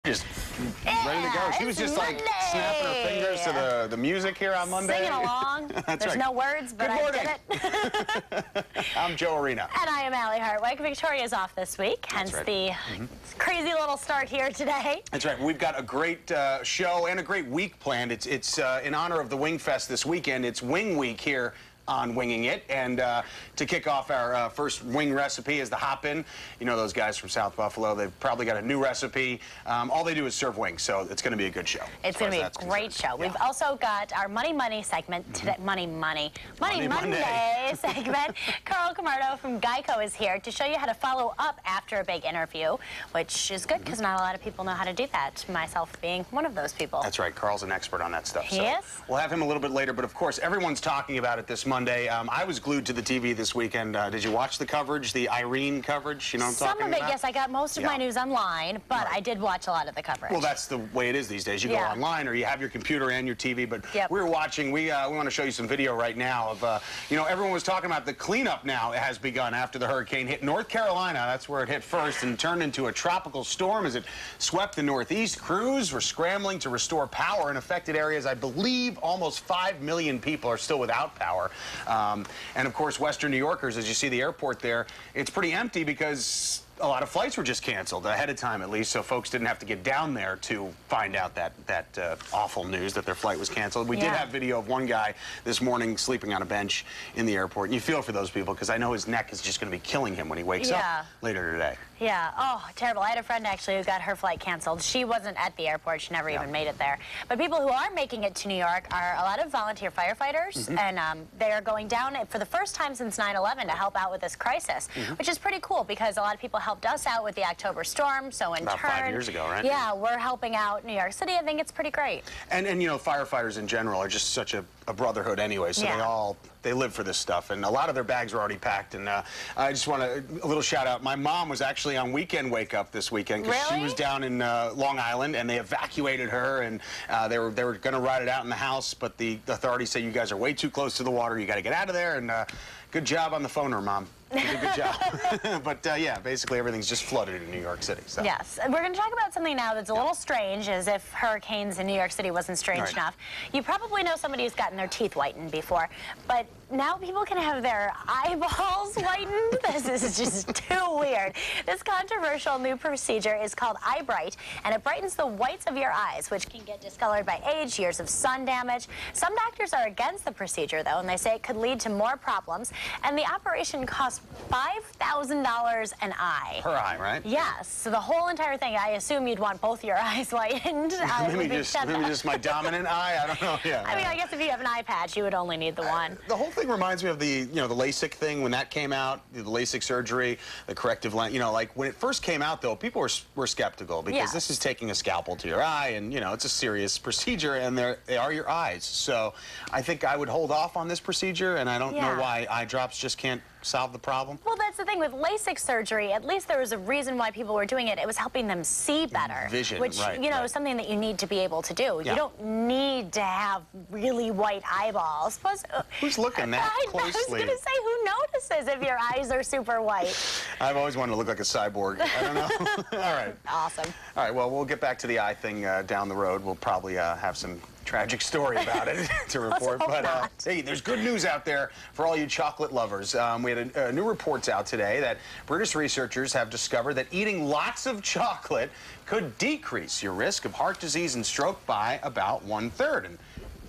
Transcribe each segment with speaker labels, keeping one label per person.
Speaker 1: just ready to go. She was just
Speaker 2: Monday.
Speaker 1: like snapping her fingers to the music here on Monday.
Speaker 2: Singing along.
Speaker 1: That's
Speaker 2: There's
Speaker 1: right.
Speaker 2: no words, but I did it.
Speaker 1: I'm Joe Arena.
Speaker 2: And I am Allie Hartwig. Victoria's off this week, hence
Speaker 1: right.
Speaker 2: the crazy little start here today.
Speaker 1: That's right. We've got a great show and a great week planned. It's in honor of the Wing Fest this weekend. It's Wing Week here on Winging It, and to kick off our first wing recipe is the hop-in. You know those guys from South Buffalo, they've probably got a new recipe. All they do is serve wings, so it's going to be a good show.
Speaker 2: It's going to be a great show.
Speaker 1: Yeah.
Speaker 2: We've also got our Money segment today. Money Monday segment. Carl Camardo from Geico is here to show you how to follow up after a big interview, which is good because not a lot of people know how to do that, myself being one of those people.
Speaker 1: That's right. Carl's an expert on that stuff.
Speaker 2: He
Speaker 1: so
Speaker 2: is?
Speaker 1: We'll have him a little bit later, but of course, everyone's talking about it this Monday. I was glued to the TV this weekend. Did you watch the coverage, the Irene coverage? You know what I'm talking about?
Speaker 2: Some of it, yes. I got most of my news online, but I did watch a lot of the coverage.
Speaker 1: Well, that's the way it is these days. You go online or you have your computer and your TV, but we were watching. We want to show you some video right now of, you know, everyone was talking about the cleanup now has begun after the hurricane hit North Carolina. That's where it hit first and turned into a tropical storm as it swept the Northeast. Crews were scrambling to restore power in affected areas. I believe almost 5 million people are still without power. And of course, Western New Yorkers, as you see the airport there, it's pretty empty because a lot of flights were just canceled ahead of time, at least, so folks didn't have to get down there to find out that awful news that their flight was canceled. We did have video of one guy this morning sleeping on a bench in the airport, and you feel for those people because I know his neck is just going to be killing him when he wakes up later today.
Speaker 2: Yeah. Oh, terrible. I had a friend actually who got her flight canceled. She wasn't at the airport. She never even made it there. But people who are making it to New York are a lot of volunteer firefighters, and they are going down for the first time since 9/11 to help out with this crisis, which is pretty cool because a lot of people helped us out with the October storm. So in
Speaker 1: About
Speaker 2: turn,
Speaker 1: 5 years ago, right?
Speaker 2: Yeah, we're helping out New York City. I think it's pretty great.
Speaker 1: And you know, firefighters in general are just such a brotherhood anyway, so they live for this stuff, and a lot of their bags are already packed. And I just want a little shout out. My mom was actually on weekend wake up this weekend because she was down in Long Island, and they evacuated her, and they were going to ride it out in the house, but the authorities say you guys are way too close to the water. You got to get out of there. And good job on the phoner, Mom. You did a good job. But yeah, basically everything's just flooded in New York City. So.
Speaker 2: Yes. We're going to talk about something now that's a little strange, as if hurricanes in New York City wasn't strange enough. You probably know somebody who's gotten their teeth whitened before, but now people can have their eyeballs whitened. This is just too weird. This controversial new procedure is called Ibright, and it brightens the whites of your eyes, which can get discolored by age, years of sun damage. Some doctors are against the procedure, though, and they say it could lead to more problems, and the operation costs $5,000 an eye.
Speaker 1: Per eye, right?
Speaker 2: Yes. So the whole entire thing, I assume you'd want both your eyes whitened.
Speaker 1: maybe just my dominant eye. I don't know. Yeah.
Speaker 2: I mean, I guess if you have an eye patch, you would only need the one.
Speaker 1: The whole thing reminds me of the the LASIK thing when that came out, the LASIK surgery, the corrective lens. You know, like when it first came out, though, people were skeptical because this is taking a scalpel to your eye, and you know, it's a serious procedure, and they are your eyes. So I think I would hold off on this procedure, and I don't know why eye drops just can't solve the problem.
Speaker 2: Well, that's the thing with LASIK surgery. At least there was a reason why people were doing it. It was helping them see better.
Speaker 1: Vision,
Speaker 2: which, you know, is something that you need to be able to do. You don't need to have really white eyeballs. Plus,
Speaker 1: who's looking that closely?
Speaker 2: I was going to say, who notices if your eyes are super white?
Speaker 1: I've always wanted to look like a cyborg. I don't know. All right.
Speaker 2: Awesome.
Speaker 1: All right, well, we'll get back to the eye thing down the road. We'll probably have some tragic story about it to report. But hey, there's good news out there for all you chocolate lovers. We had new reports out today that British researchers have discovered that eating lots of chocolate could decrease your risk of heart disease and stroke by about 1/3. And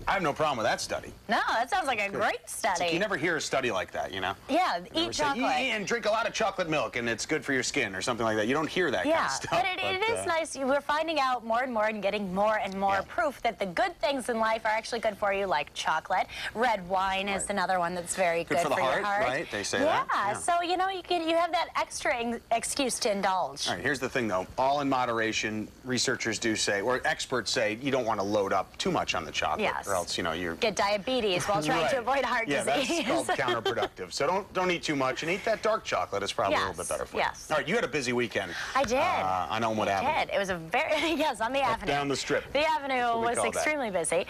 Speaker 1: I have no problem with that study.
Speaker 2: No, that sounds like a great study.
Speaker 1: Like you never hear a study like that, you know?
Speaker 2: Yeah, eat chocolate.
Speaker 1: Eat and drink a lot of chocolate milk, and it's good for your skin or something like that. You don't hear that kind of stuff.
Speaker 2: But it is nice. We're finding out more and more and getting more and more proof that the good things in life are actually good for you, like chocolate. Red wine is another one that's very good for your heart.
Speaker 1: Right? They say that.
Speaker 2: Yeah, so, you know, you have that extra excuse to indulge.
Speaker 1: All right, here's the thing, though. All in moderation, researchers do say, or experts say, you don't want to load up too much on the chocolate.
Speaker 2: Yes.
Speaker 1: Or else, you know, you
Speaker 2: get diabetes while trying to avoid heart disease.
Speaker 1: Yeah, that's called counterproductive. So don't eat too much, and eat that dark chocolate. It's probably a little bit better for you.
Speaker 2: Yes.
Speaker 1: All right, you had a busy weekend.
Speaker 2: I did.
Speaker 1: On Elmwood Avenue.
Speaker 2: I did. It was a very, on the Avenue.
Speaker 1: Down the strip.
Speaker 2: The Avenue was extremely busy.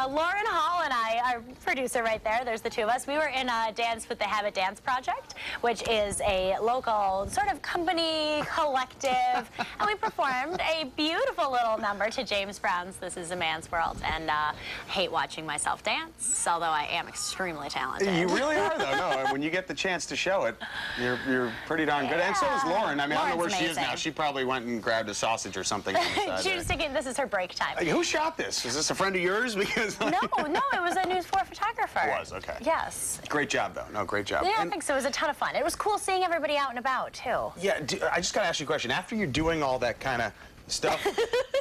Speaker 2: Lauren Hall and I, our producer right there, there's the two of us, we were in a Dance with the Habit Dance Project, which is a local sort of company collective, and we performed a beautiful little number to James Brown's This Is a Man's World, and I hate watching myself dance, although I am extremely talented.
Speaker 1: You really are, though. No, when you get the chance to show it, you're pretty darn good. And so is Lauren. I mean, I don't know where she is now. She probably went and grabbed a sausage or something.
Speaker 2: She was thinking this is her break time.
Speaker 1: Who shot this? Is this a friend of yours? Because
Speaker 2: no, it was a News 4 photographer.
Speaker 1: It was, okay.
Speaker 2: Yes.
Speaker 1: Great job, though. No, great job.
Speaker 2: Yeah, I think so. It was a ton of fun. It was cool seeing everybody out and about, too.
Speaker 1: Yeah, I just got to ask you a question. After you're doing all that kind of stuff,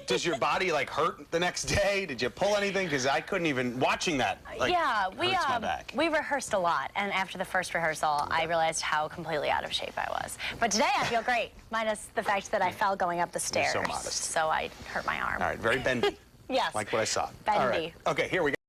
Speaker 1: does your body, like, hurt the next day? Did you pull anything? Because I couldn't even, watching that, like,
Speaker 2: yeah,
Speaker 1: hurts my back.
Speaker 2: We rehearsed a lot, and after the first rehearsal, I realized how completely out of shape I was. But today I feel great, minus the fact that I fell going up the stairs.
Speaker 1: You're so modest.
Speaker 2: So I hurt my arm.
Speaker 1: All right, very bendy.
Speaker 2: Yes.
Speaker 1: Like what I saw.
Speaker 2: Bendy.
Speaker 1: All right. Okay, here we go.